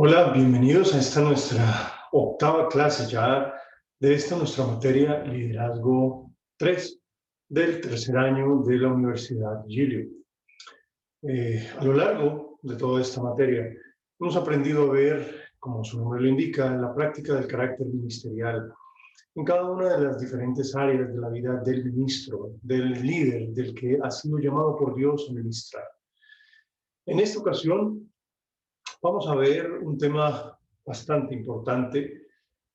Hola, bienvenidos a esta nuestra octava clase ya de esta nuestra materia Liderazgo 3 del tercer año de la Universidad Gilead. A lo largo de toda esta materia hemos aprendido a ver, como su nombre lo indica, la práctica del carácter ministerial en cada una de las diferentes áreas de la vida del ministro, del líder, del que ha sido llamado por Dios a ministrar. En esta ocasión vamos a ver un tema bastante importante.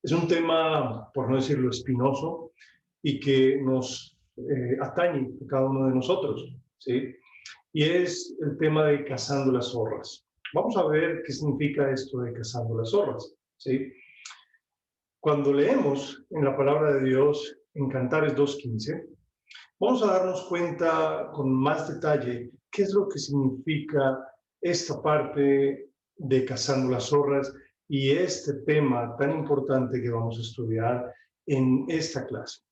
Es un tema, por no decirlo, espinoso y que nos atañe a cada uno de nosotros, ¿sí? Y es el tema de cazando las zorras. Vamos a ver qué significa esto de cazando las zorras, ¿sí? Cuando leemos en la palabra de Dios en Cantares 2:15, vamos a darnos cuenta con más detalle qué es lo que significa esta parte de cazando las zorras y este tema tan importante que vamos a estudiar en esta clase.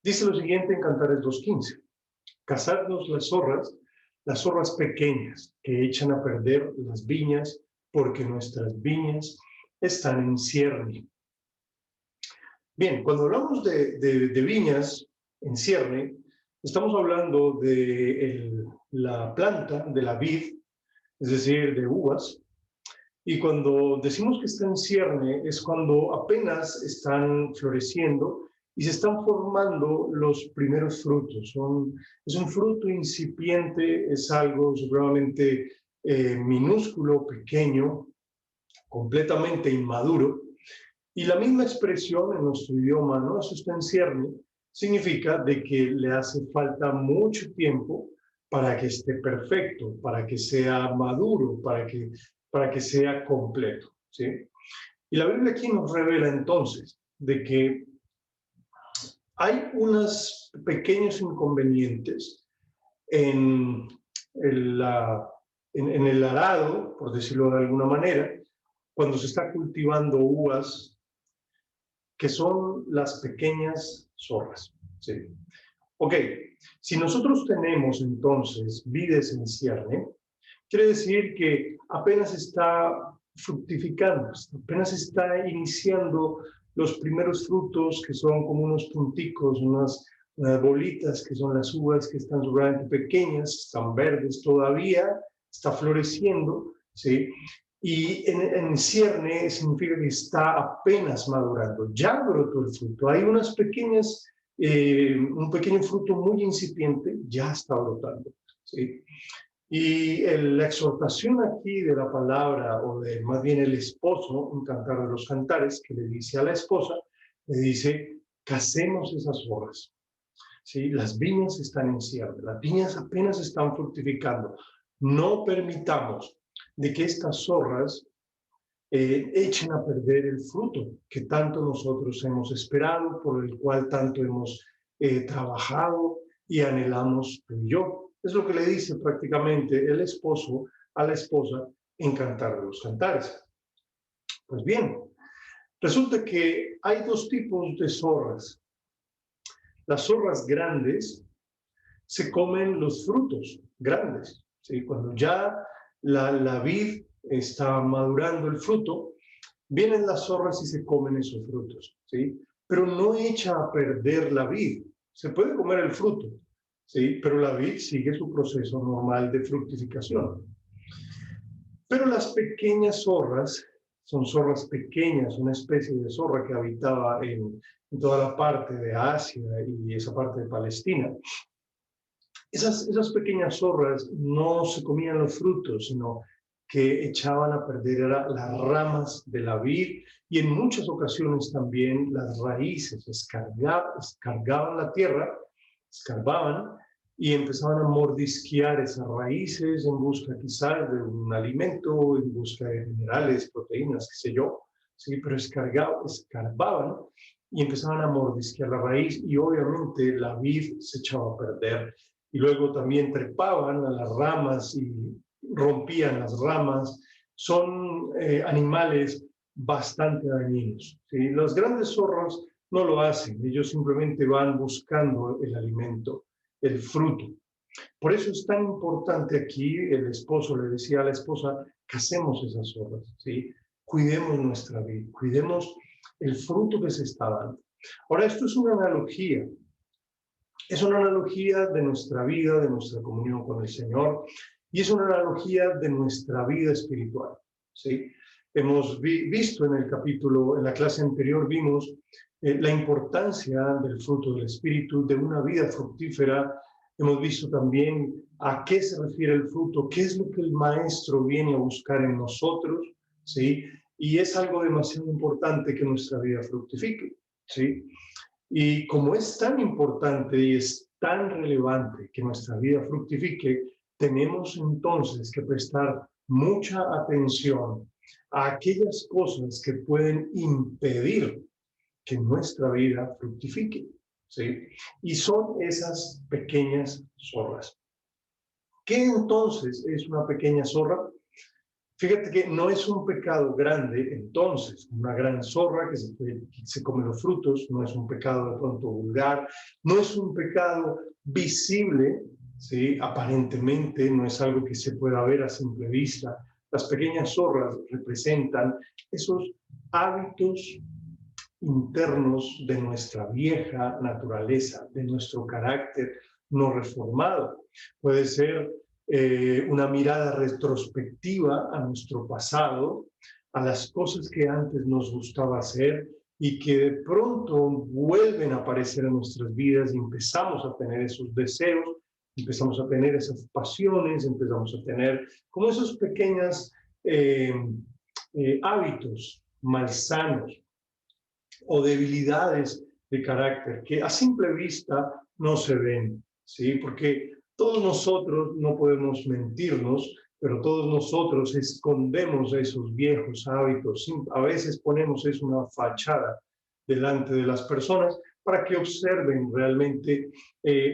Dice lo siguiente en Cantares 2:15: cazadnos las zorras pequeñas que echan a perder las viñas, porque nuestras viñas están en cierne. Bien, cuando hablamos de viñas en cierne, estamos hablando de la planta de la vid, es decir, de uvas. Y cuando decimos que está en cierne es cuando apenas están floreciendo y se están formando los primeros frutos. Es un fruto incipiente, es algo supremamente minúsculo, pequeño, completamente inmaduro. Y la misma expresión en nuestro idioma, ¿no? Eso está en cierne, significa de que le hace falta mucho tiempo para que esté perfecto, para que sea maduro, para que sea completo, ¿sí? Y la Biblia aquí nos revela entonces de que hay unos pequeños inconvenientes en el, en el arado, por decirlo de alguna manera, cuando se está cultivando uvas, que son las pequeñas zorras, ¿sí? Ok, si nosotros tenemos entonces vides en cierne, quiere decir que apenas está fructificando, apenas está iniciando los primeros frutos, que son como unos punticos, unas bolitas, que son las uvas que están sumamente pequeñas, están verdes todavía, está floreciendo, ¿sí? Y en cierne significa que está apenas madurando, ya brotó el fruto. Hay unas pequeñas, un pequeño fruto muy incipiente, ya está brotando, ¿sí? Y la exhortación aquí de la palabra, o de más bien el esposo, un cantar de los cantares, que le dice a la esposa, le dice: casemos esas zorras, ¿sí? Las viñas están en cierne, las viñas apenas están fructificando. No permitamos de que estas zorras echen a perder el fruto que tanto nosotros hemos esperado, por el cual tanto hemos trabajado y anhelamos tú y yo. Es lo que le dice prácticamente el esposo a la esposa en Cantar de los Cantares. Pues bien, resulta que hay dos tipos de zorras. Las zorras grandes se comen los frutos grandes, ¿sí? Cuando ya la vid está madurando el fruto, vienen las zorras y se comen esos frutos, ¿sí? Pero no echa a perder la vid. Se puede comer el fruto, ¿sí? Pero la vid sigue su proceso normal de fructificación. Pero las pequeñas zorras son zorras pequeñas, una especie de zorra que habitaba en toda la parte de Asia y esa parte de Palestina. Esas pequeñas zorras no se comían los frutos, sino que echaban a perder las ramas de la vid y en muchas ocasiones también las raíces, escargaban la tierra, escarbaban y empezaban a mordisquear esas raíces en busca quizás de un alimento, en busca de minerales, proteínas, qué sé yo, sí, pero escarbaban y empezaban a mordisquear la raíz y obviamente la vid se echaba a perder. Y luego también trepaban a las ramas y rompían las ramas. Son animales bastante dañinos, ¿sí? Los grandes zorros no lo hacen, ellos simplemente van buscando el alimento, el fruto. Por eso es tan importante aquí, el esposo le decía a la esposa, cacemos esas zorras, ¿sí? Cuidemos nuestra vida, cuidemos el fruto que se está dando. Ahora, esto es una analogía. Es una analogía de nuestra vida, de nuestra comunión con el Señor, y es una analogía de nuestra vida espiritual, ¿sí? Hemos visto en el capítulo, en la clase anterior, vimos la importancia del fruto del Espíritu, de una vida fructífera. Hemos visto también a qué se refiere el fruto, qué es lo que el Maestro viene a buscar en nosotros, ¿sí? Y es algo demasiado importante que nuestra vida fructifique, ¿sí? Y como es tan importante y es tan relevante que nuestra vida fructifique, tenemos entonces que prestar mucha atención a aquellas cosas que pueden impedir que nuestra vida fructifique, ¿sí? Y son esas pequeñas zorras. ¿Qué entonces es una pequeña zorra? Fíjate que no es un pecado grande, entonces, una gran zorra que se come los frutos, no es un pecado de pronto vulgar, no es un pecado visible, ¿sí? Aparentemente no es algo que se pueda ver a simple vista. Las pequeñas zorras representan esos hábitos internos de nuestra vieja naturaleza, de nuestro carácter no reformado. Puede ser una mirada retrospectiva a nuestro pasado, a las cosas que antes nos gustaba hacer y que de pronto vuelven a aparecer en nuestras vidas y empezamos a tener esos deseos, empezamos a tener esas pasiones, empezamos a tener como esos pequeños hábitos malsanos o debilidades de carácter que a simple vista no se ven, ¿sí? Porque todos nosotros no podemos mentirnos, pero todos nosotros escondemos esos viejos hábitos. A veces ponemos eso una fachada delante de las personas para que observen realmente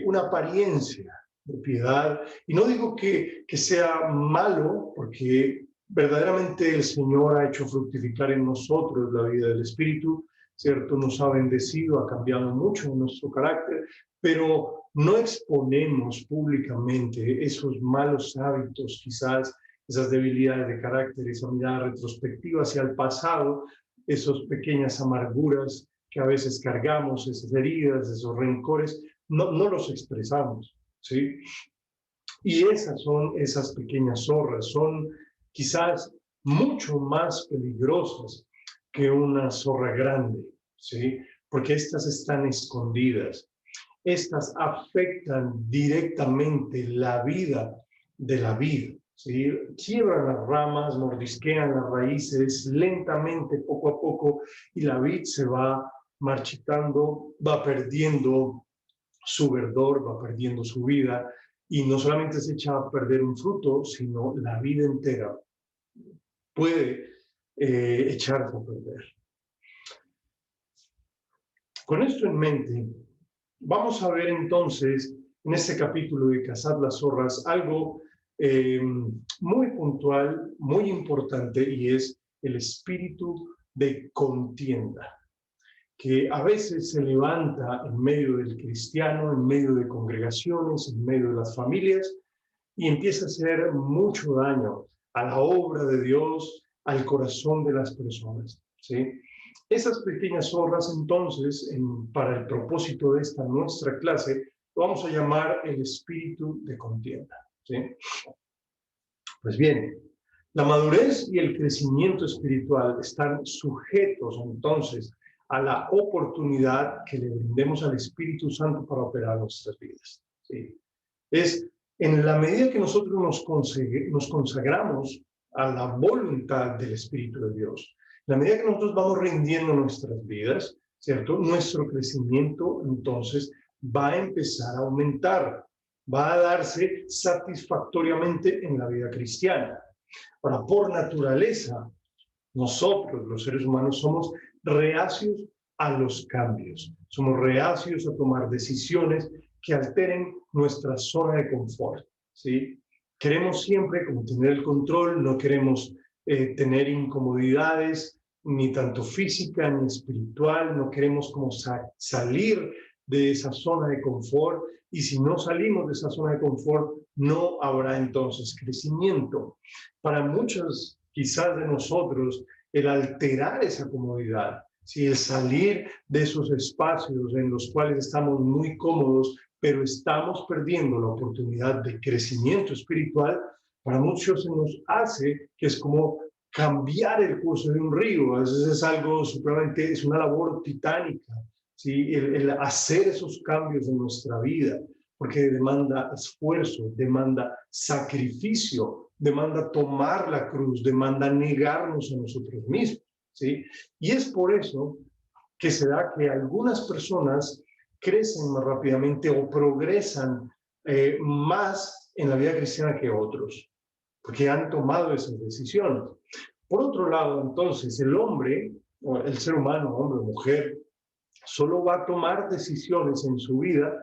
una apariencia de piedad. Y no digo que sea malo, porque verdaderamente el Señor ha hecho fructificar en nosotros la vida del Espíritu, ¿cierto? Nos ha bendecido, ha cambiado mucho nuestro carácter, pero no exponemos públicamente esos malos hábitos, quizás esas debilidades de carácter, esa mirada retrospectiva hacia el pasado, esas pequeñas amarguras que a veces cargamos, esas heridas, esos rencores, no los expresamos, ¿sí? Y esas son esas pequeñas zorras, son quizás mucho más peligrosas que una zorra grande, ¿sí? Porque estas están escondidas. Estas afectan directamente la vida de la vid, ¿sí? Quiebran las ramas, mordisquean las raíces lentamente, poco a poco, y la vid se va marchitando, va perdiendo su verdor, va perdiendo su vida, y no solamente se echa a perder un fruto, sino la vida entera puede echarse a perder. Con esto en mente, vamos a ver entonces en este capítulo de Cazad las zorras algo muy puntual, muy importante, y es el espíritu de contienda, que a veces se levanta en medio del cristiano, en medio de congregaciones, en medio de las familias, y empieza a hacer mucho daño a la obra de Dios, al corazón de las personas, ¿sí? Esas pequeñas zorras, entonces, para el propósito de esta nuestra clase, lo vamos a llamar el espíritu de contienda, ¿sí? Pues bien, la madurez y el crecimiento espiritual están sujetos, entonces, a la oportunidad que le brindemos al Espíritu Santo para operar nuestras vidas, ¿sí? Es en la medida que nosotros nos consagramos a la voluntad del Espíritu de Dios, en la medida que nosotros vamos rindiendo nuestras vidas, ¿cierto? Nuestro crecimiento entonces va a empezar a aumentar, va a darse satisfactoriamente en la vida cristiana. Ahora, por naturaleza, nosotros, los seres humanos, somos reacios a los cambios, somos reacios a tomar decisiones que alteren nuestra zona de confort, ¿sí? Queremos siempre como tener el control, no queremos tener incomodidades, ni tanto física ni espiritual, no queremos como salir de esa zona de confort, Y si no salimos de esa zona de confort, no habrá entonces crecimiento. Para muchos, quizás de nosotros, el alterar esa comodidad, ¿sí? El salir de esos espacios en los cuales estamos muy cómodos, pero estamos perdiendo la oportunidad de crecimiento espiritual, para muchos se nos hace que es como cambiar el curso de un río. A veces es algo supremamente, es una labor titánica, ¿sí? El hacer esos cambios en nuestra vida, porque demanda esfuerzo, demanda sacrificio, demanda tomar la cruz, demanda negarnos a nosotros mismos, ¿sí? Y es por eso que se da que algunas personas crecen más rápidamente o progresan más en la vida cristiana que otros, porque han tomado esas decisiones. Por otro lado, entonces, el hombre, o el ser humano, hombre o mujer, solo va a tomar decisiones en su vida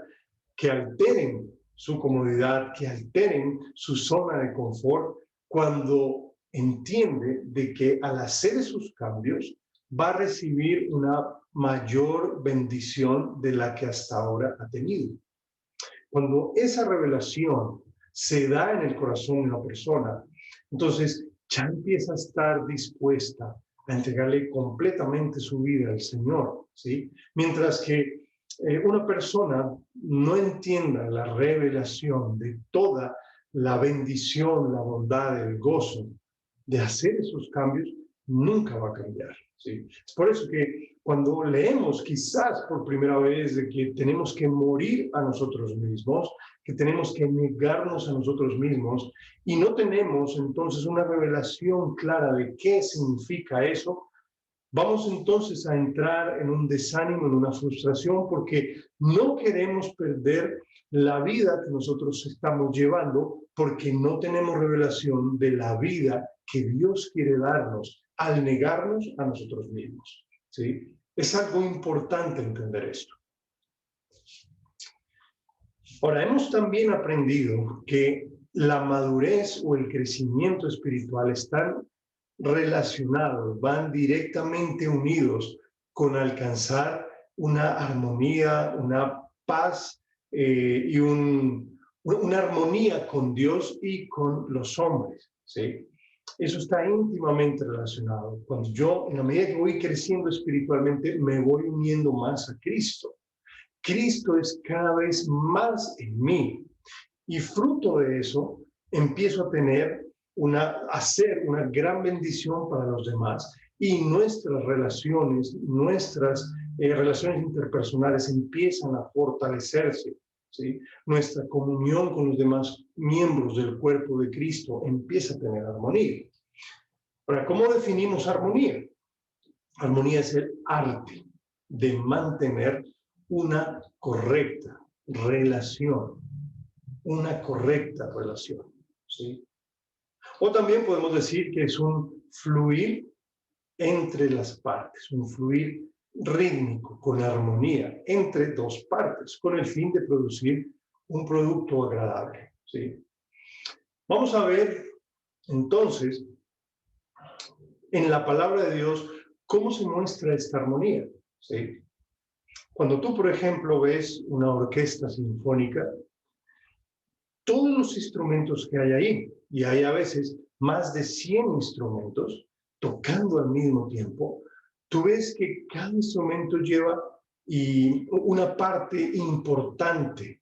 que alteren su comodidad, que alteren su zona de confort, cuando entiende de que al hacer esos cambios va a recibir una mayor bendición de la que hasta ahora ha tenido. Cuando esa revelación se da en el corazón de una persona, entonces ya empieza a estar dispuesta a entregarle completamente su vida al Señor, ¿sí? Mientras que una persona no entienda la revelación de toda la bendición, la bondad, el gozo de hacer esos cambios, nunca va a cambiar, ¿sí? Es por eso que cuando leemos quizás por primera vez de que tenemos que morir a nosotros mismos, que tenemos que negarnos a nosotros mismos, y no tenemos entonces una revelación clara de qué significa eso, vamos entonces a entrar en un desánimo, en una frustración, porque no queremos perder la vida que nosotros estamos llevando, porque no tenemos revelación de la vida que Dios quiere darnos al negarnos a nosotros mismos, ¿sí? Es algo importante entender esto. Ahora, hemos también aprendido que la madurez o el crecimiento espiritual están relacionados, van directamente unidos con alcanzar una armonía, una paz y una armonía con Dios y con los hombres, ¿sí? Eso está íntimamente relacionado. Cuando yo, en la medida que voy creciendo espiritualmente, me voy uniendo más a Cristo. Cristo es cada vez más en mí. Y fruto de eso, empiezo a tener hacer una gran bendición para los demás. Y nuestras relaciones interpersonales empiezan a fortalecerse, ¿sí? Nuestra comunión con los demás miembros del cuerpo de Cristo empieza a tener armonía. Ahora, ¿cómo definimos armonía? Armonía es el arte de mantener una correcta relación, ¿sí? O también podemos decir que es un fluir entre las partes, un fluir rítmico, con armonía, entre dos partes, con el fin de producir un producto agradable, ¿sí? Vamos a ver, entonces, en la palabra de Dios, cómo se muestra esta armonía, ¿sí? Cuando tú, por ejemplo, ves una orquesta sinfónica, todos los instrumentos que hay ahí, y hay a veces más de 100 instrumentos tocando al mismo tiempo, tú ves que cada instrumento lleva una parte importante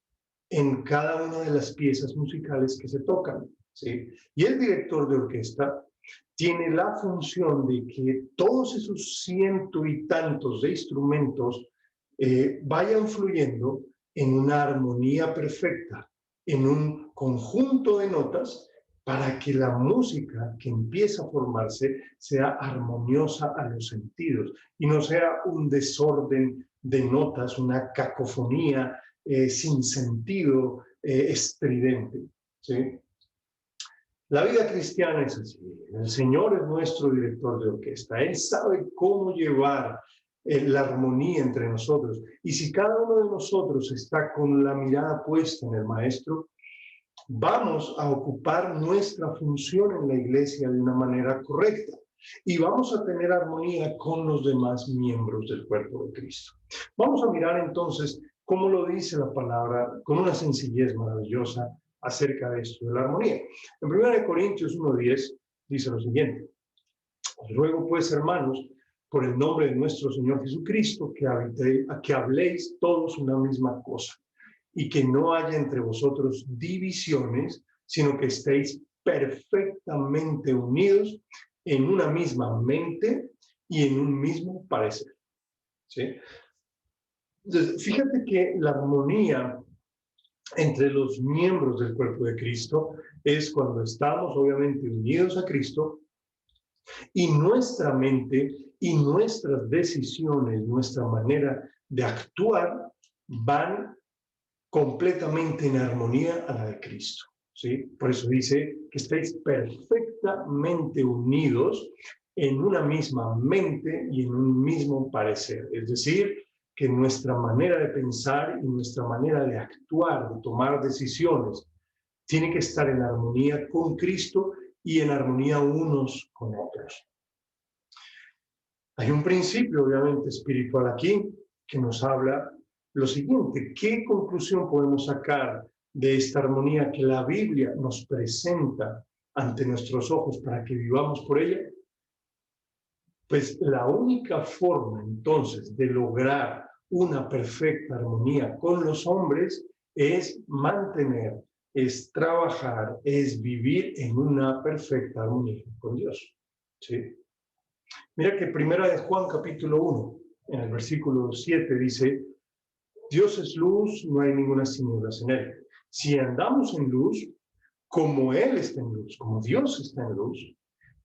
en cada una de las piezas musicales que se tocan, ¿sí? Y el director de orquesta tiene la función de que todos esos ciento y tantos de instrumentos vayan fluyendo en una armonía perfecta, en un conjunto de notas, para que la música que empieza a formarse sea armoniosa a los sentidos y no sea un desorden de notas, una cacofonía sin sentido, estridente, ¿sí? La vida cristiana es así. El Señor es nuestro director de orquesta. Él sabe cómo llevar la armonía entre nosotros. Y si cada uno de nosotros está con la mirada puesta en el Maestro, vamos a ocupar nuestra función en la iglesia de una manera correcta. Y vamos a tener armonía con los demás miembros del cuerpo de Cristo. Vamos a mirar entonces como lo dice la palabra, con una sencillez maravillosa acerca de esto, de la armonía. En 1 Corintios 1:10 dice lo siguiente: os ruego pues, hermanos, por el nombre de nuestro Señor Jesucristo, que habléis todos una misma cosa, y que no haya entre vosotros divisiones, sino que estéis perfectamente unidos en una misma mente y en un mismo parecer. ¿Sí? Entonces, fíjate que la armonía entre los miembros del cuerpo de Cristo es cuando estamos obviamente unidos a Cristo y nuestra mente y nuestras decisiones, nuestra manera de actuar van completamente en armonía a la de Cristo. ¿Sí? Por eso dice que estáis perfectamente unidos en una misma mente y en un mismo parecer. Es decir, que nuestra manera de pensar y nuestra manera de actuar, de tomar decisiones, tiene que estar en armonía con Cristo y en armonía unos con otros. Hay un principio, obviamente, espiritual aquí que nos habla lo siguiente: ¿qué conclusión podemos sacar de esta armonía que la Biblia nos presenta ante nuestros ojos para que vivamos por ella? Pues la única forma entonces de lograr una perfecta armonía con los hombres es mantener, es trabajar, es vivir en una perfecta armonía con Dios. ¿Sí? Mira que primera de Juan capítulo 1, en el versículo 7 dice: Dios es luz, no hay ninguna tinieblas en él. Si andamos en luz, como Él está en luz, como Dios está en luz,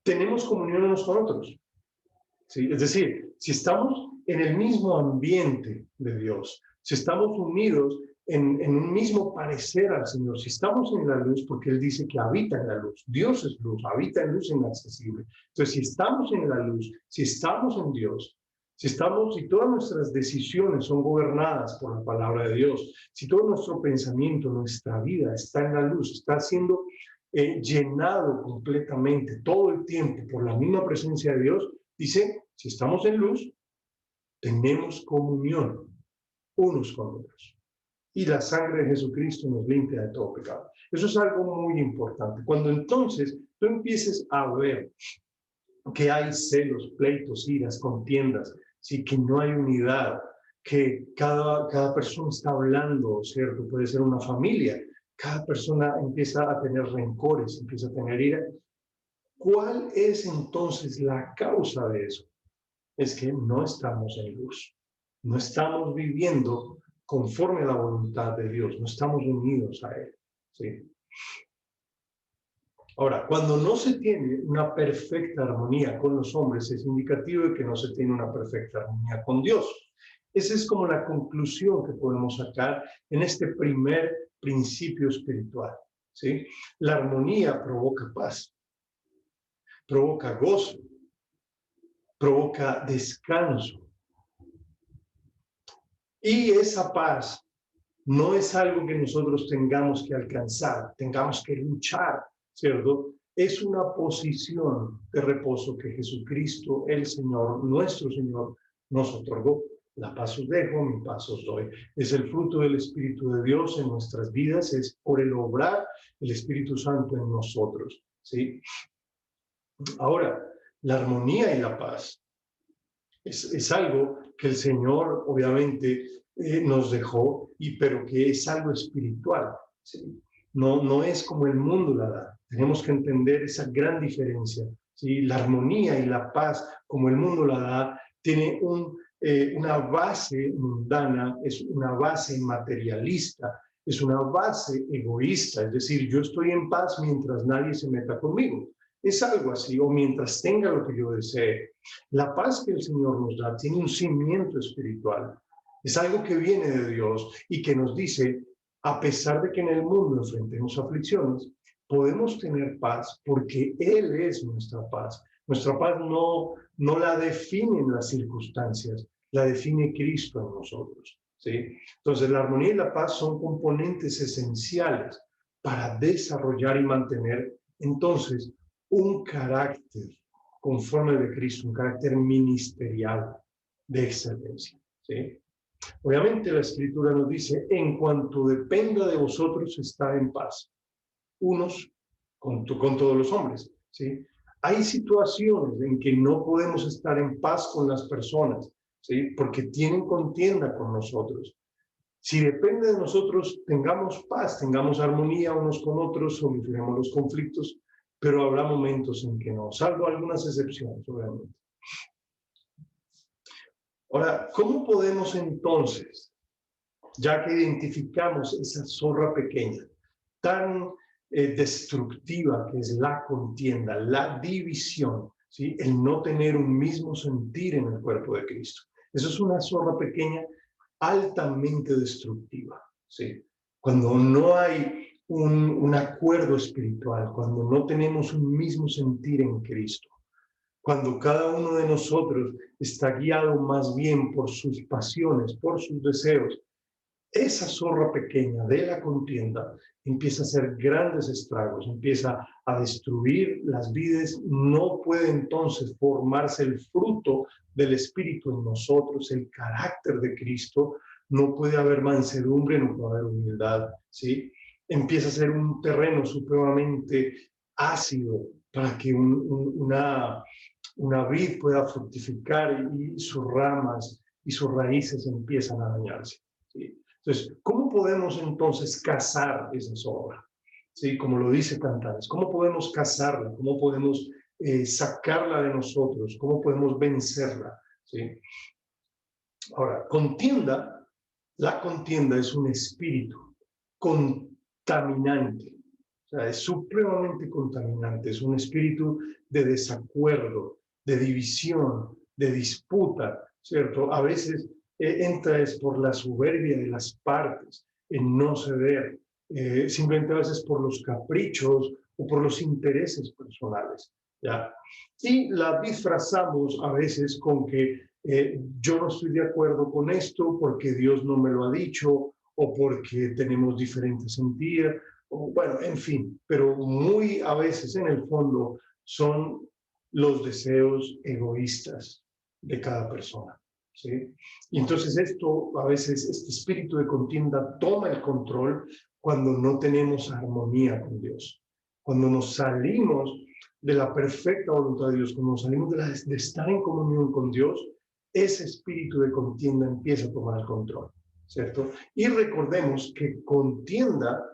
tenemos comunión unos con otros. ¿Sí? Es decir, si estamos en el mismo ambiente de Dios, si estamos unidos en un mismo parecer al Señor, si estamos en la luz, porque Él dice que habita en la luz, Dios es luz, habita en luz inaccesible. Entonces, si estamos en la luz, si estamos en Dios, si todas nuestras decisiones son gobernadas por la palabra de Dios, si todo nuestro pensamiento, nuestra vida está en la luz, está siendo llenado completamente todo el tiempo por la misma presencia de Dios, dice, si estamos en luz, tenemos comunión unos con otros. Y la sangre de Jesucristo nos limpia de todo pecado. Eso es algo muy importante. Cuando entonces tú empieces a ver que hay celos, pleitos, iras, contiendas, ¿sí? Que no hay unidad, que cada persona está hablando, ¿cierto? Puede ser una familia. Cada persona empieza a tener rencores, empieza a tener ira. ¿Cuál es entonces la causa de eso? Es que no estamos en luz, no estamos viviendo conforme a la voluntad de Dios, no estamos unidos a Él. ¿Sí? Ahora, cuando no se tiene una perfecta armonía con los hombres, es indicativo de que no se tiene una perfecta armonía con Dios. Esa es como la conclusión que podemos sacar en este primer principio espiritual. ¿Sí? La armonía provoca paz, provoca gozo, provoca descanso. Y esa paz no es algo que nosotros tengamos que alcanzar, tengamos que luchar, ¿cierto? Es una posición de reposo que Jesucristo, el Señor, nuestro Señor, nos otorgó. La paz os dejo, mi paz os doy. Es el fruto del Espíritu de Dios en nuestras vidas, es por el obrar el Espíritu Santo en nosotros, ¿sí? Ahora, la armonía y la paz es algo que el Señor, obviamente, nos dejó, pero que es algo espiritual. ¿Sí? No es como el mundo la da. Tenemos que entender esa gran diferencia. ¿Sí? La armonía y la paz, como el mundo la da, tiene una base mundana, es una base materialista, es una base egoísta. Es decir, yo estoy en paz mientras nadie se meta conmigo. Es algo así, o mientras tenga lo que yo desee. La paz que el Señor nos da tiene un cimiento espiritual. Es algo que viene de Dios y que nos dice, a pesar de que en el mundo enfrentemos aflicciones, podemos tener paz porque Él es nuestra paz. Nuestra paz no la definen las circunstancias, la define Cristo en nosotros. ¿Sí? Entonces, la armonía y la paz son componentes esenciales para desarrollar y mantener, entonces, un carácter conforme de Cristo, un carácter ministerial de excelencia. ¿Sí? Obviamente la Escritura nos dice, en cuanto dependa de vosotros, estar en paz, unos con todos los hombres, ¿sí? Hay situaciones en que no podemos estar en paz con las personas, ¿sí? Porque tienen contienda con nosotros. Si depende de nosotros, tengamos paz, tengamos armonía unos con otros, solucionemos los conflictos, pero habrá momentos en que no, salvo algunas excepciones, obviamente. Ahora, ¿cómo podemos entonces, ya que identificamos esa zorra pequeña, tan destructiva que es la contienda, la división, ¿sí? El no tener un mismo sentir en el cuerpo de Cristo? Eso es una zorra pequeña altamente destructiva, ¿sí? Cuando no hay un acuerdo espiritual, cuando no tenemos un mismo sentir en Cristo, cuando cada uno de nosotros está guiado más bien por sus pasiones, por sus deseos, esa zorra pequeña de la contienda empieza a hacer grandes estragos, empieza a destruir las vides, no puede entonces formarse el fruto del Espíritu en nosotros, el carácter de Cristo, no puede haber mansedumbre, no puede haber humildad, ¿sí? Empieza a ser un terreno supremamente ácido para que una vid pueda fructificar y sus ramas y sus raíces empiezan a dañarse, ¿sí? Entonces, ¿cómo podemos entonces cazar esa zorra? ¿Sí? Como lo dice Cantares, ¿cómo podemos cazarla? ¿Cómo podemos sacarla de nosotros? ¿Cómo podemos vencerla? ¿Sí? Ahora, la contienda es un espíritu contaminante, o sea, es supremamente contaminante, es un espíritu de desacuerdo, de división, de disputa, ¿cierto? A veces entra es por la soberbia de las partes, en no ceder, simplemente a veces por los caprichos o por los intereses personales, ¿ya? Y la disfrazamos a veces con que yo no estoy de acuerdo con esto porque Dios no me lo ha dicho o porque tenemos diferentes sentidos, o bueno, en fin, pero muy a veces en el fondo son los deseos egoístas de cada persona, ¿sí? Y entonces esto, a veces, este espíritu de contienda toma el control cuando no tenemos armonía con Dios, cuando nos salimos de la perfecta voluntad de Dios, cuando nos salimos de estar en comunión con Dios, ese espíritu de contienda empieza a tomar el control, ¿cierto? Y recordemos que contienda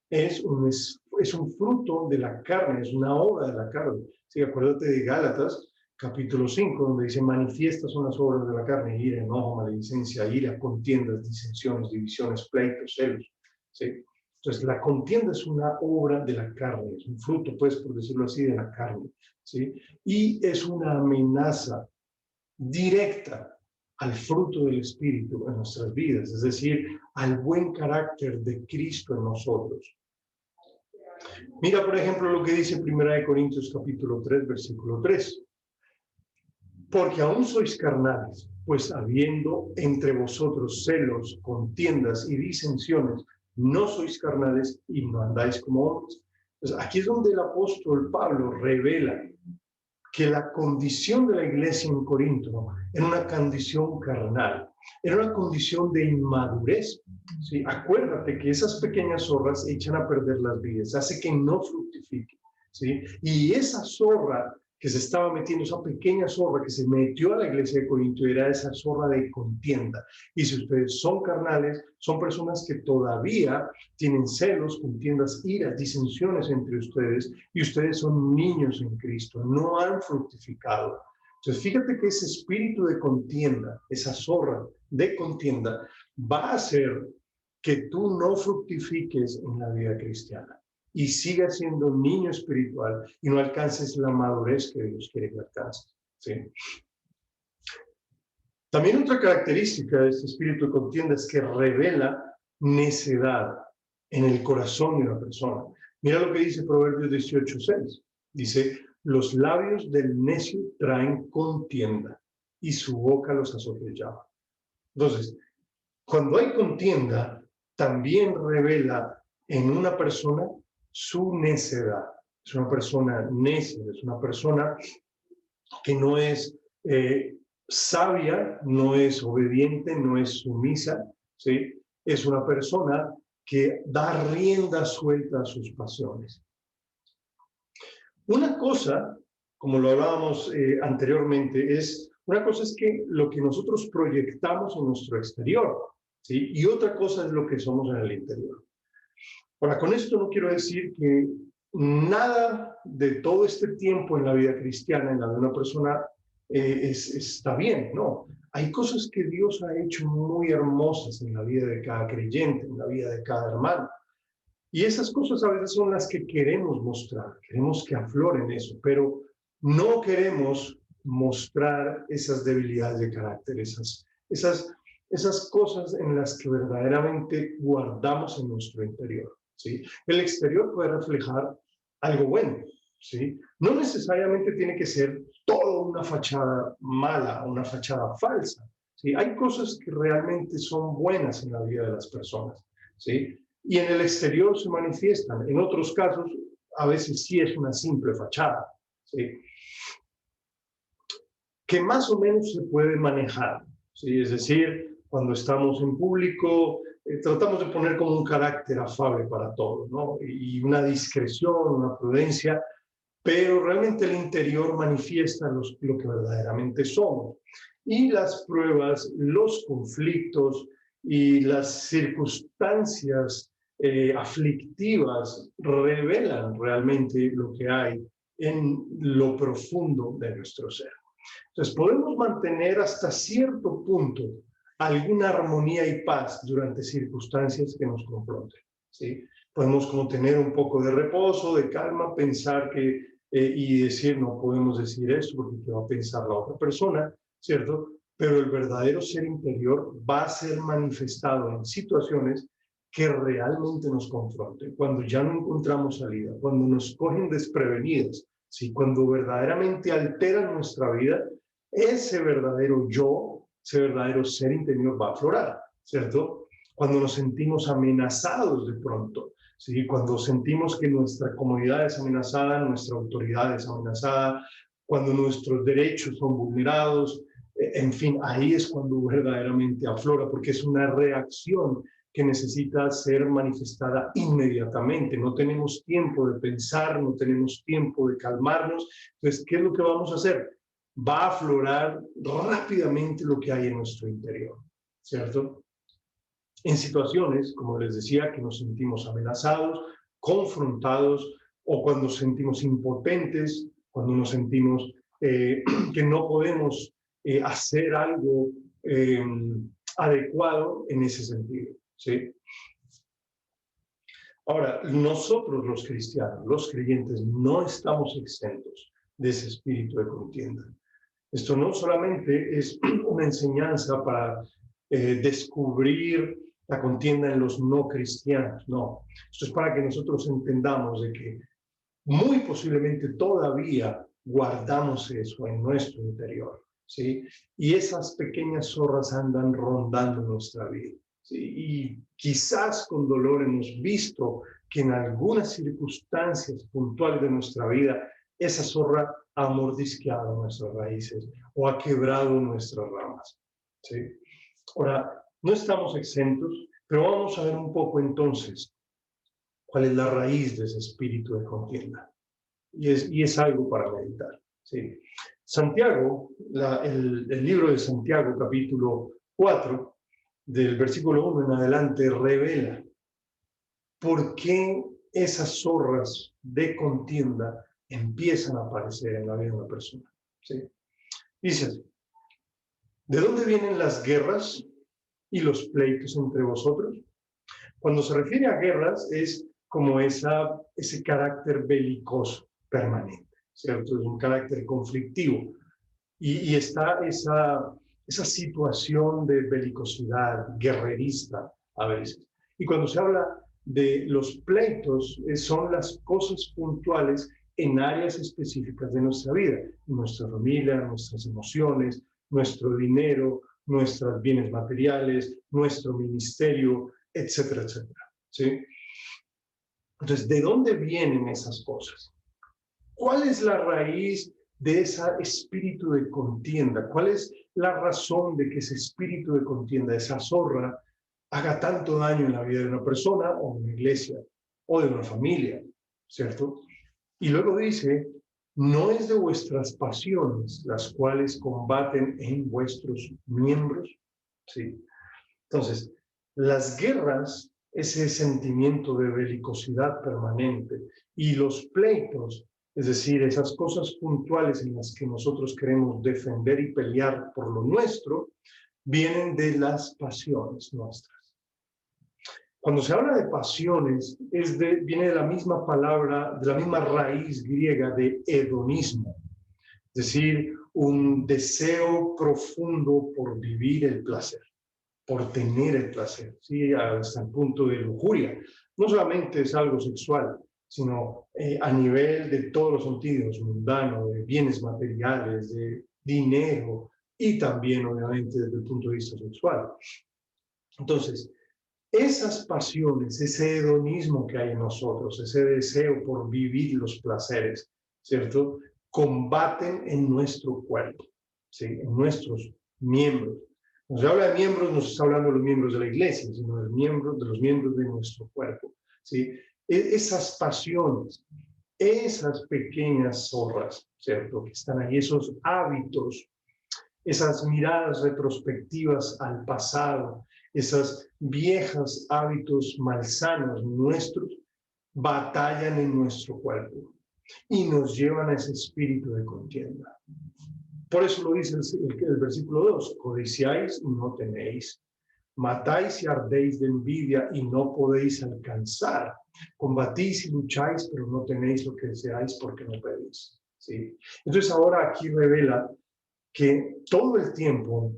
es un fruto de la carne, es una obra de la carne. Sí, acuérdate de Gálatas, capítulo 5, donde dice, manifiestas son las obras de la carne, ira, enojo, maledicencia, ira, contiendas, disensiones, divisiones, pleitos, celos. ¿Sí? Entonces, la contienda es una obra de la carne, es un fruto, pues, por decirlo así, de la carne. ¿Sí? Y es una amenaza directa al fruto del Espíritu en nuestras vidas, es decir, al buen carácter de Cristo en nosotros. Mira, por ejemplo, lo que dice 1 Corintios capítulo 3, versículo 3. Porque aún sois carnales, pues habiendo entre vosotros celos, contiendas y disensiones, no sois carnales y no andáis como hombres. Entonces, aquí es donde el apóstol Pablo revela que la condición de la iglesia en Corinto era una condición carnal, era una condición de inmadurez. ¿Sí? Acuérdate que esas pequeñas zorras echan a perder las vidas, hace que no fructifiquen. ¿Sí? Y esa zorra que se estaba metiendo, esa pequeña zorra que se metió a la iglesia de Corinto, era esa zorra de contienda. Y si ustedes son carnales, son personas que todavía tienen celos, contiendas, iras, disensiones entre ustedes, y ustedes son niños en Cristo, no han fructificado. Entonces, fíjate que ese espíritu de contienda, esa zorra de contienda, va a hacer que tú no fructifiques en la vida cristiana y sigas siendo un niño espiritual y no alcances la madurez que Dios quiere que alcances. ¿Sí? También otra característica de este espíritu de contienda es que revela necedad en el corazón de una persona. Mira lo que dice Proverbios 18:6. Dice, los labios del necio traen contienda y su boca los azotellaba. Entonces, cuando hay contienda, también revela en una persona su necedad. Es una persona necia, es una persona que no es sabia no es obediente, no es sumisa, ¿sí? Es una persona que da rienda suelta a sus pasiones. Una cosa, como lo hablábamos anteriormente, una cosa es que lo que nosotros proyectamos en nuestro exterior, ¿sí? Y otra cosa es lo que somos en el interior. Ahora, con esto no quiero decir que nada de todo este tiempo en la vida cristiana, en la de una persona, está bien, no. Hay cosas que Dios ha hecho muy hermosas en la vida de cada creyente, en la vida de cada hermano. Y esas cosas a veces son las que queremos mostrar, queremos que afloren eso, pero no queremos mostrar esas debilidades de carácter, esas cosas en las que verdaderamente guardamos en nuestro interior, ¿sí? El exterior puede reflejar algo bueno, ¿sí? No necesariamente tiene que ser toda una fachada mala, una fachada falsa, ¿sí? Hay cosas que realmente son buenas en la vida de las personas, ¿sí? Y en el exterior se manifiestan. En otros casos, a veces sí es una simple fachada, ¿sí? Que más o menos se puede manejar, ¿sí? Es decir, cuando estamos en público, tratamos de poner como un carácter afable para todos, ¿no? Y una discreción, una prudencia, pero realmente el interior manifiesta lo que verdaderamente somos. Y las pruebas, los conflictos y las circunstancias aflictivas revelan realmente lo que hay en lo profundo de nuestro ser. Entonces, podemos mantener hasta cierto punto alguna armonía y paz durante circunstancias que nos confronten, ¿sí? Podemos como tener un poco de reposo, de calma, pensar y decir, no podemos decir esto porque qué va a pensar la otra persona, ¿cierto? Pero el verdadero ser interior va a ser manifestado en situaciones que realmente nos confronten, cuando ya no encontramos salida, cuando nos cogen desprevenidos, ¿sí? Cuando verdaderamente alteran nuestra vida, ese verdadero yo, ese verdadero ser interior va a aflorar, ¿cierto? Cuando nos sentimos amenazados de pronto, ¿sí? Cuando sentimos que nuestra comunidad es amenazada, nuestra autoridad es amenazada, cuando nuestros derechos son vulnerados, en fin, ahí es cuando verdaderamente aflora, porque es una reacción que necesita ser manifestada inmediatamente. No tenemos tiempo de pensar, no tenemos tiempo de calmarnos. Entonces, ¿qué es lo que vamos a hacer? Va a aflorar rápidamente lo que hay en nuestro interior, ¿cierto? En situaciones, como les decía, que nos sentimos amenazados, confrontados, o cuando sentimos impotentes, cuando nos sentimos que no podemos hacer algo eh, adecuado en ese sentido, ¿sí? Ahora, nosotros los cristianos, los creyentes, no estamos exentos de ese espíritu de contienda. Esto no solamente es una enseñanza para descubrir la contienda en los no cristianos, no. Esto es para que nosotros entendamos de que muy posiblemente todavía guardamos eso en nuestro interior, ¿sí? Y esas pequeñas zorras andan rondando nuestra vida, ¿sí? Y quizás con dolor hemos visto que en algunas circunstancias puntuales de nuestra vida, esa zorra ha mordisqueado nuestras raíces o ha quebrado nuestras ramas, ¿sí? Ahora, no estamos exentos, pero vamos a ver un poco entonces cuál es la raíz de ese espíritu de contienda. Y es algo para meditar, ¿sí? Santiago, el libro de Santiago, capítulo 4, del versículo 1 en adelante, revela por qué esas zorras de contienda empiezan a aparecer en la vida de una persona, ¿sí? Dice así: ¿de dónde vienen las guerras y los pleitos entre vosotros? Cuando se refiere a guerras es como ese carácter belicoso permanente, ¿cierto? Es un carácter conflictivo. Y está esa situación de belicosidad guerrerista a veces. Y cuando se habla de los pleitos, son las cosas puntuales en áreas específicas de nuestra vida, nuestra familia, nuestras emociones, nuestro dinero, nuestros bienes materiales, nuestro ministerio, etcétera, etcétera, ¿sí? Entonces, ¿de dónde vienen esas cosas? ¿Cuál es la raíz de ese espíritu de contienda. ¿Cuál es la razón de que ese espíritu de contienda, esa zorra, haga tanto daño en la vida de una persona o de una iglesia o de una familia? ¿Cierto? Y luego dice, no es de vuestras pasiones las cuales combaten en vuestros miembros. ¿Sí? Entonces, las guerras, ese sentimiento de belicosidad permanente y los pleitos, es decir, esas cosas puntuales en las que nosotros queremos defender y pelear por lo nuestro, vienen de las pasiones nuestras. Cuando se habla de pasiones, viene de la misma palabra, de la misma raíz griega de hedonismo, es decir, un deseo profundo por vivir el placer, por tener el placer, ¿sí? Hasta el punto de lujuria. No solamente es algo sexual, sino a nivel de todos los sentidos, mundano, de bienes materiales, de dinero y también, obviamente, desde el punto de vista sexual. Entonces, esas pasiones, ese hedonismo que hay en nosotros, ese deseo por vivir los placeres, ¿cierto? Combaten en nuestro cuerpo, ¿sí? En nuestros miembros. Cuando se habla de miembros, no se está hablando de los miembros de la iglesia, sino de los miembros de nuestro cuerpo, ¿sí? Esas pasiones, esas pequeñas zorras, ¿cierto? Que están ahí, esos hábitos, esas miradas retrospectivas al pasado, esos viejos hábitos malsanos nuestros, batallan en nuestro cuerpo y nos llevan a ese espíritu de contienda. Por eso lo dice el versículo 2, codiciáis y no tenéis, matáis y ardéis de envidia y no podéis alcanzar, combatís y lucháis, pero no tenéis lo que deseáis porque no pedís. ¿Sí? Entonces ahora aquí revela que todo el tiempo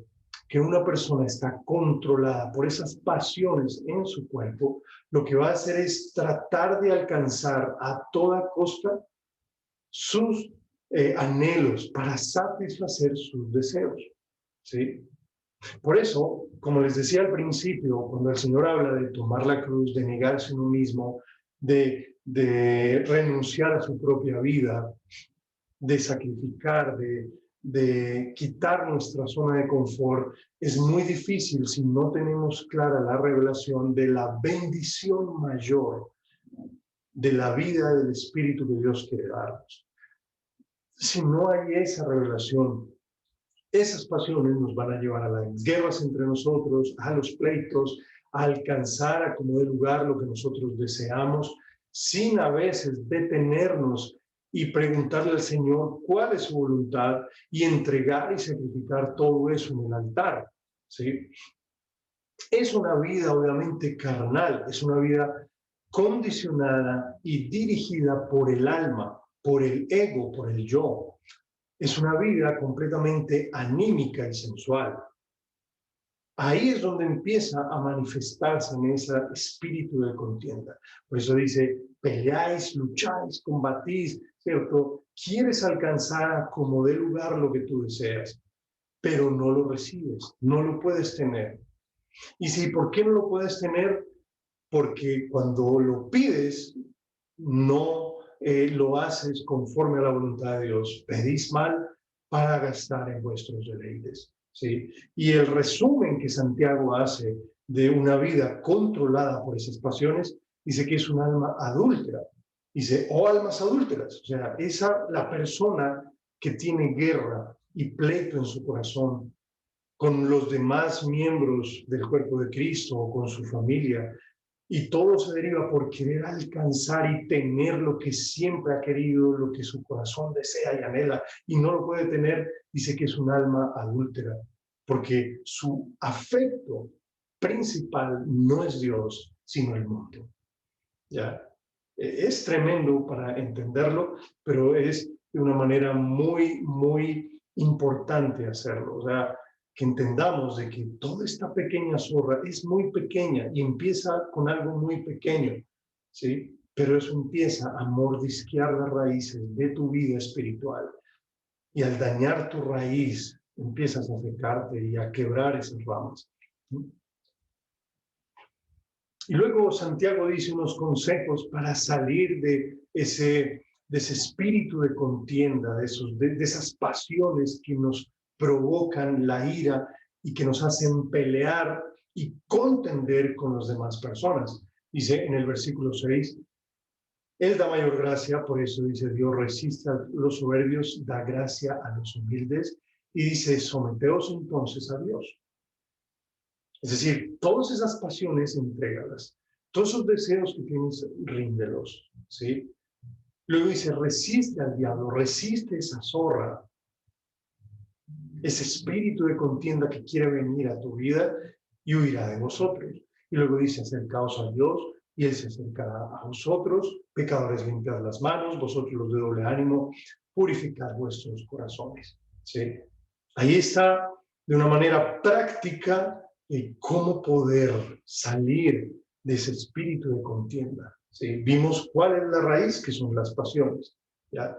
que una persona está controlada por esas pasiones en su cuerpo, lo que va a hacer es tratar de alcanzar a toda costa sus anhelos para satisfacer sus deseos, ¿sí? Por eso, como les decía al principio, cuando el Señor habla de tomar la cruz, de negarse a uno mismo, de renunciar a su propia vida, de sacrificar, de quitar nuestra zona de confort, es muy difícil si no tenemos clara la revelación de la bendición mayor de la vida del Espíritu que Dios quiere darnos. Si no hay esa revelación, esas pasiones nos van a llevar a las guerras entre nosotros, a los pleitos, a alcanzar a como de lugar lo que nosotros deseamos, sin a veces detenernos y preguntarle al Señor cuál es su voluntad y entregar y sacrificar todo eso en el altar, ¿sí? Es una vida obviamente carnal, es una vida condicionada y dirigida por el alma, por el ego, por el yo. Es una vida completamente anímica y sensual. Ahí es donde empieza a manifestarse en ese espíritu de contienda. Por eso dice, peleáis, lucháis, combatís, ¿cierto? Quieres alcanzar a como dé lugar lo que tú deseas, pero no lo recibes, no lo puedes tener. Y si, ¿por qué no lo puedes tener? Porque cuando lo pides, no lo haces conforme a la voluntad de Dios. Pedís mal para gastar en vuestros deleites. ¿Sí? Y el resumen que Santiago hace de una vida controlada por esas pasiones, dice que es un alma adúltera. Dice, o almas adúlteras. O sea, la persona que tiene guerra y pleito en su corazón con los demás miembros del cuerpo de Cristo o con su familia, y todo se deriva por querer alcanzar y tener lo que siempre ha querido, lo que su corazón desea y anhela, y no lo puede tener, dice que es un alma adúltera, porque su afecto principal no es Dios, sino el mundo. ¿Ya? Es tremendo para entenderlo, pero es de una manera muy, muy importante hacerlo. O sea, que entendamos de que toda esta pequeña zorra es muy pequeña y empieza con algo muy pequeño, ¿sí? Pero eso empieza a mordisquear las raíces de tu vida espiritual. Y al dañar tu raíz, empiezas a secarte y a quebrar esas ramas. Y luego Santiago dice unos consejos para salir de ese de ese espíritu de contienda, de esas pasiones que nos provocan la ira y que nos hacen pelear y contender con las demás personas. Dice en el versículo 6, Él da mayor gracia, por eso dice Dios resiste a los soberbios, da gracia a los humildes, y dice, someteos entonces a Dios. Es decir, todas esas pasiones, entrégalas. Todos esos deseos que tienes, ríndelos, ¿sí? Luego dice, resiste al diablo, resiste esa zorra, ese espíritu de contienda que quiere venir a tu vida y huirá de vosotros. Y luego dice, acercaos a Dios y Él se acercará a vosotros. Pecadores, limpiad las manos, vosotros los de doble ánimo, purificad vuestros corazones. ¿Sí? Ahí está de una manera práctica cómo poder salir de ese espíritu de contienda. ¿Sí? Vimos cuál es la raíz, que son las pasiones. ¿Ya?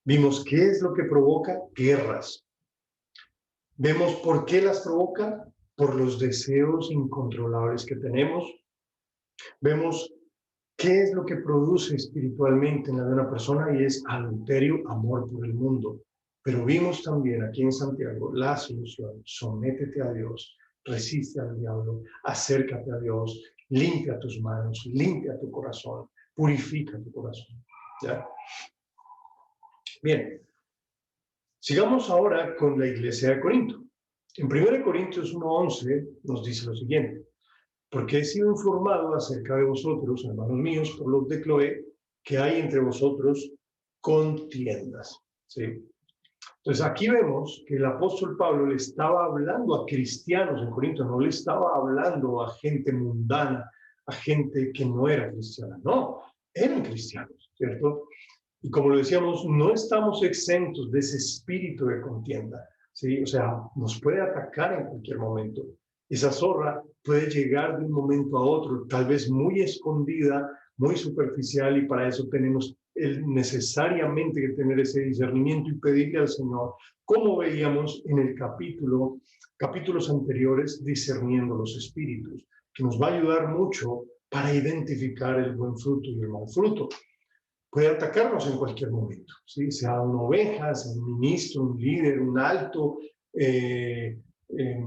Vimos qué es lo que provoca guerras. Vemos por qué las provoca, por los deseos incontrolables que tenemos. Vemos qué es lo que produce espiritualmente en la de una persona y es adulterio, amor por el mundo. Pero vimos también aquí en Santiago la solución: sométete a Dios, resiste al diablo, acércate a Dios, limpia tus manos, limpia tu corazón, purifica tu corazón. ¿Ya? Bien, sigamos ahora con la iglesia de Corinto. En 1 Corintios 1:11 nos dice lo siguiente: porque he sido informado acerca de vosotros, hermanos míos, por los de Cloé, que hay entre vosotros contiendas. ¿Sí? Entonces aquí vemos que el apóstol Pablo le estaba hablando a cristianos en Corinto, no le estaba hablando a gente mundana, a gente que no era cristiana, no, eran cristianos, ¿cierto? Y como lo decíamos, no estamos exentos de ese espíritu de contienda, ¿sí? O sea, nos puede atacar en cualquier momento. Esa zorra puede llegar de un momento a otro, tal vez muy escondida, muy superficial, y para eso tenemos necesariamente que tener ese discernimiento y pedirle al Señor, como veíamos en el capítulos anteriores, discerniendo los espíritus, que nos va a ayudar mucho para identificar el buen fruto y el mal fruto. Puede atacarnos en cualquier momento, ¿sí? Sea una oveja, sea un ministro, un líder, un alto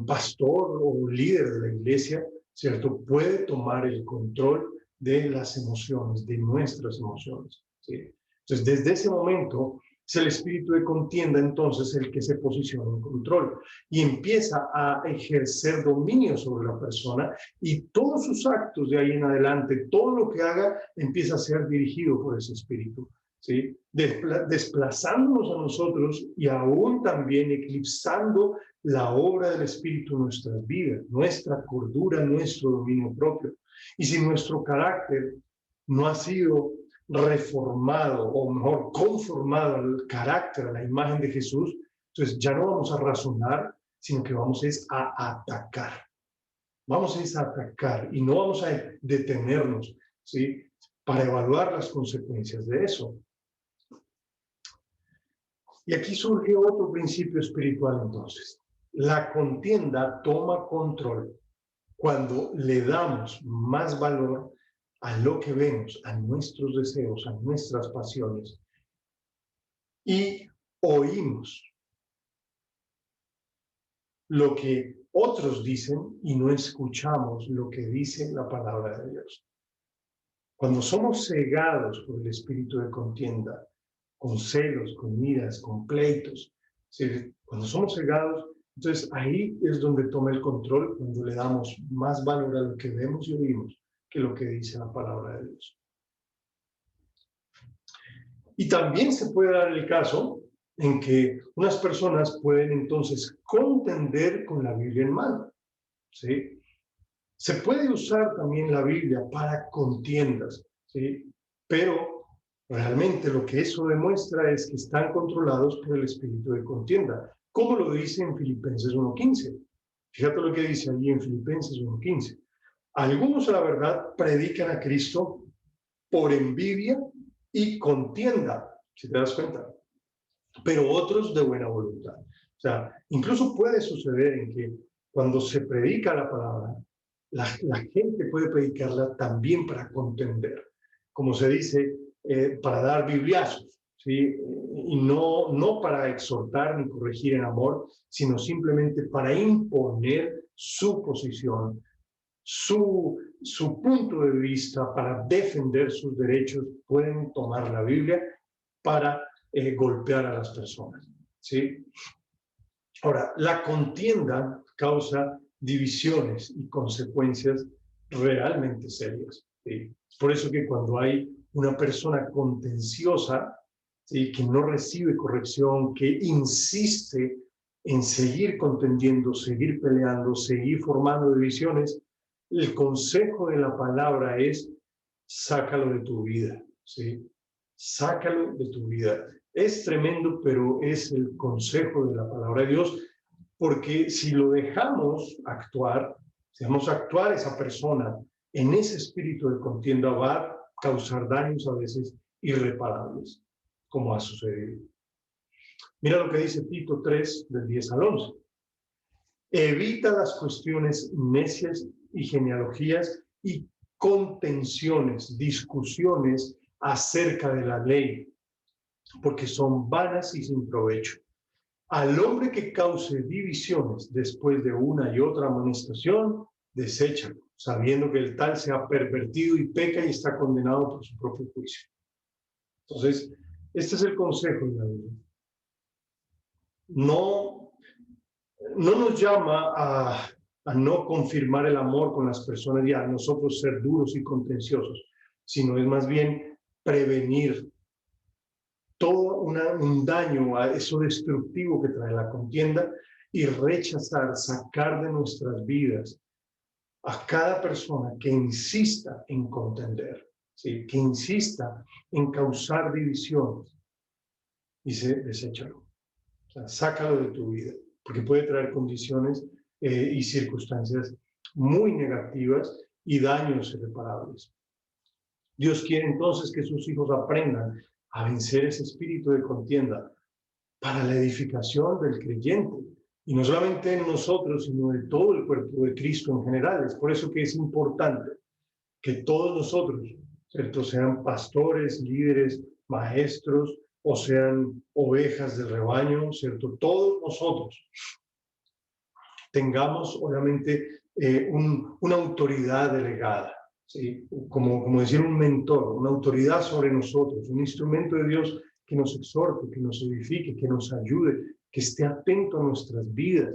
pastor o un líder de la iglesia, ¿cierto? Puede tomar el control de las emociones, de nuestras emociones, ¿sí? Entonces, desde ese momento, es el espíritu de contienda entonces el que se posiciona en control y empieza a ejercer dominio sobre la persona, y todos sus actos de ahí en adelante, todo lo que haga, empieza a ser dirigido por ese espíritu, ¿sí? Desplazándonos a nosotros y aún también eclipsando la obra del espíritu en nuestras vidas, nuestra cordura, nuestro dominio propio. Y si nuestro carácter no ha sido reformado, o mejor, conformado al carácter, a la imagen de Jesús, entonces ya no vamos a razonar, sino que vamos a atacar. Vamos a atacar y no vamos a detenernos, ¿sí? Para evaluar las consecuencias de eso. Y aquí surge otro principio espiritual entonces. La contienda toma control cuando le damos más valor a lo que vemos, a nuestros deseos, a nuestras pasiones, y oímos lo que otros dicen y no escuchamos lo que dice la palabra de Dios. Cuando somos cegados por el espíritu de contienda, con celos, con iras, con pleitos, ¿sí? Cuando somos cegados, entonces ahí es donde toma el control, cuando le damos más valor a lo que vemos y oímos que lo que dice la palabra de Dios. Y también se puede dar el caso en que unas personas pueden entonces contender con la Biblia en mano, ¿sí? Se puede usar también la Biblia para contiendas, ¿sí? Pero realmente lo que eso demuestra es que están controlados por el espíritu de contienda, como lo dice en Filipenses 1:15. Fíjate lo que dice allí en Filipenses 1:15. Algunos, a la verdad, predican a Cristo por envidia y contienda, si te das cuenta, pero otros de buena voluntad. O sea, incluso puede suceder en que cuando se predica la palabra, la gente puede predicarla también para contender. Como se dice, para dar bibliazos, ¿sí? Y no para exhortar ni corregir en amor, sino simplemente para imponer su posición, su punto de vista, para defender sus derechos. Pueden tomar la Biblia para golpear a las personas, ¿sí? Ahora, la contienda causa divisiones y consecuencias realmente serias, ¿sí? Por eso que cuando hay una persona contenciosa, ¿sí?, que no recibe corrección, que insiste en seguir contendiendo, seguir peleando, seguir formando divisiones, el consejo de la palabra es: sácalo de tu vida, ¿sí? Sácalo de tu vida. Es tremendo, pero es el consejo de la palabra de Dios, porque si lo dejamos actuar, si dejamos actuar a esa persona en ese espíritu de contienda, va a causar daños a veces irreparables, como ha sucedido. Mira lo que dice Tito 3, del 10 al 11. Evita las cuestiones necias y genealogías y contenciones, discusiones acerca de la ley, porque son vanas y sin provecho. Al hombre que cause divisiones después de una y otra amonestación, deséchalo, sabiendo que el tal se ha pervertido y peca y está condenado por su propio juicio. Entonces, este es el consejo de la Biblia. No nos llama a no confirmar el amor con las personas y a nosotros ser duros y contenciosos, sino es más bien prevenir todo un daño, a eso destructivo que trae la contienda, y rechazar, sacar de nuestras vidas a cada persona que insista en contender, ¿sí?, que insista en causar divisiones. Dice: deséchalo, o sea, sácalo de tu vida, porque puede traer condiciones y circunstancias muy negativas y daños irreparables. Dios quiere entonces que sus hijos aprendan a vencer ese espíritu de contienda para la edificación del creyente, y no solamente en nosotros, sino de todo el cuerpo de Cristo en general. Es por eso que es importante que todos nosotros, ¿cierto?, sean pastores, líderes, maestros, o sean ovejas del rebaño, ¿cierto?, todos nosotros tengamos, obviamente, una autoridad delegada, ¿sí?, como decir un mentor, una autoridad sobre nosotros, un instrumento de Dios que nos exhorte, que nos edifique, que nos ayude, que esté atento a nuestras vidas,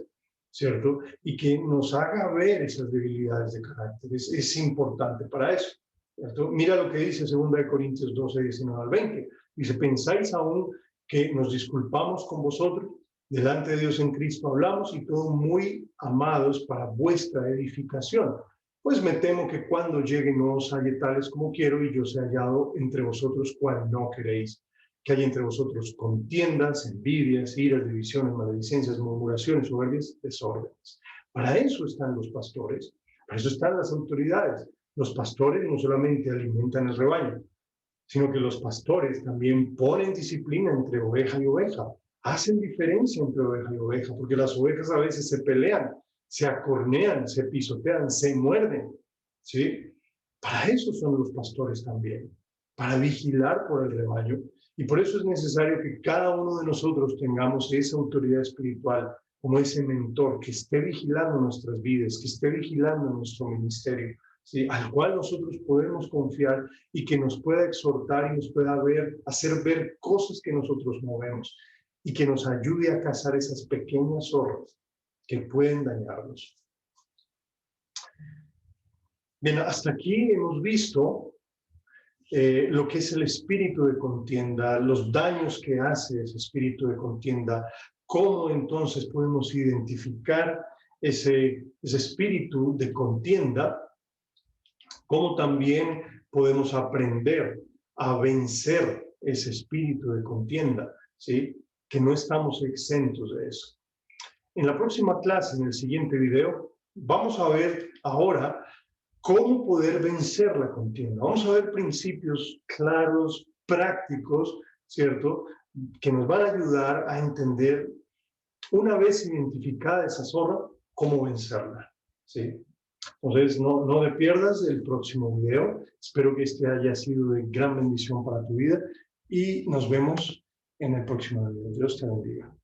¿cierto?, y que nos haga ver esas debilidades de carácter. Es importante para eso, ¿cierto? Mira lo que dice 2 Corintios 12, 19 al 20. Dice: ¿pensáis aún que nos disculpamos con vosotros? Delante de Dios en Cristo hablamos, y todo muy amados para vuestra edificación. Pues me temo que cuando llegue no os halle tales como quiero, y yo sea hallado entre vosotros cual no queréis. Que hay entre vosotros contiendas, envidias, iras, divisiones, maledicencias, murmuraciones, soberbias, desórdenes. Para eso están los pastores, para eso están las autoridades. Los pastores no solamente alimentan el rebaño, sino que los pastores también ponen disciplina entre oveja y oveja. Hacen diferencia entre oveja y oveja, porque las ovejas a veces se pelean, se acornean, se pisotean, se muerden, ¿sí? Para eso son los pastores también, para vigilar por el rebaño. Y por eso es necesario que cada uno de nosotros tengamos esa autoridad espiritual, como ese mentor que esté vigilando nuestras vidas, que esté vigilando nuestro ministerio, ¿sí?, al cual nosotros podemos confiar y que nos pueda exhortar y nos pueda hacer ver cosas que nosotros no vemos, y que nos ayude a cazar esas pequeñas zorras que pueden dañarnos. Bien, hasta aquí hemos visto lo que es el espíritu de contienda, los daños que hace ese espíritu de contienda, cómo entonces podemos identificar ese espíritu de contienda, cómo también podemos aprender a vencer ese espíritu de contienda, ¿sí?, que no estamos exentos de eso. En la próxima clase, en el siguiente video, vamos a ver ahora cómo poder vencer la contienda. Vamos a ver principios claros, prácticos, ¿cierto?, que nos van a ayudar a entender, una vez identificada esa zorra, cómo vencerla, ¿sí? Entonces, no te pierdas el próximo video. Espero que este haya sido de gran bendición para tu vida y nos vemos en el próximo video. Dios te bendiga.